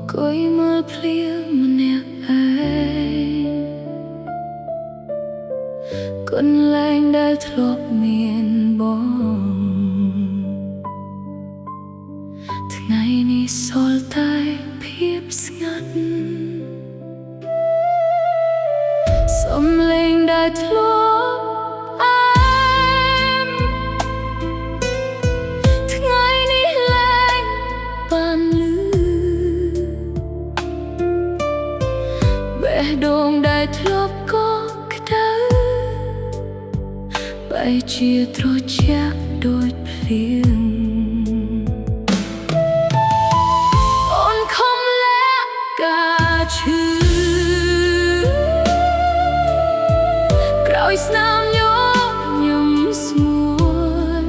អង្គុយមើលភ្លៀងម្នាក់ឯងកន្លែងដែលធ្លាប់មានបងថ្ងៃនេះសល់តែភាពស្ងាត់សំឡេងដែលធ្លាប់អែមថ្ងៃនេះលែងបានលឺបេះដូងដែលធ្លាប់កកក្ដៅបែរជាត្រជាក់ដូចភ្លៀងអូនខំលាក់ការឈឺក្រោយស្នាមញញឹមស្ងួន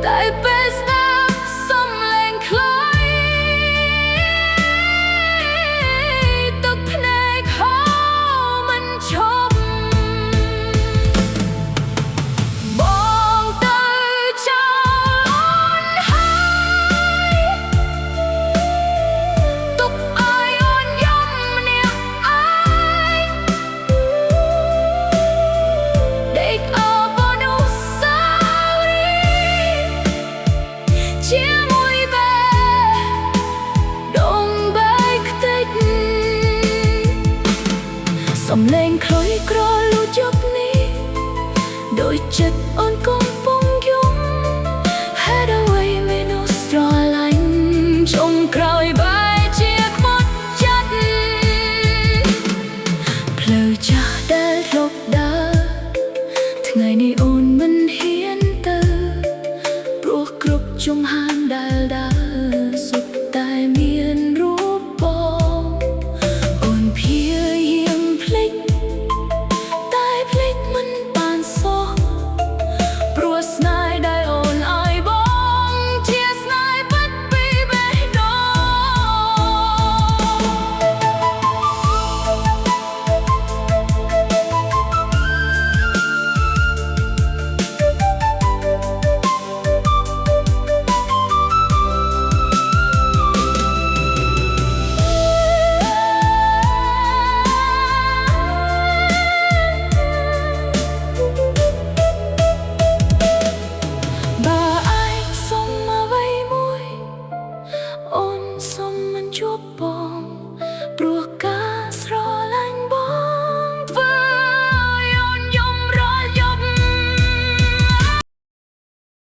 តែពេលស្ដាប់សំឡេងខ្លីទឹកភ្នែកហូរមិនឈប់បងទៅចោលអូនហើយទុកឲ្យអូនយំម្នាក់ឯងដេកអបអនុស្សាវរីយ៍ជាមួយបែដងបែកខ្ទេចសំឡេងខ្លុយក្រលួចយប់នេះដូចចិត្តអូនកំពុងយំហេតុអ្វីមានអូនស្រឡាញ់ចុងក្រោយបែរជាខ្មត់ចិត្តផ្លូវចាស់ដែលធ្លាប់ដើរថ្ងៃនេះអូនមិនហ៊ានទៅព្រោះគ្រប់ជំហានដែលដើរ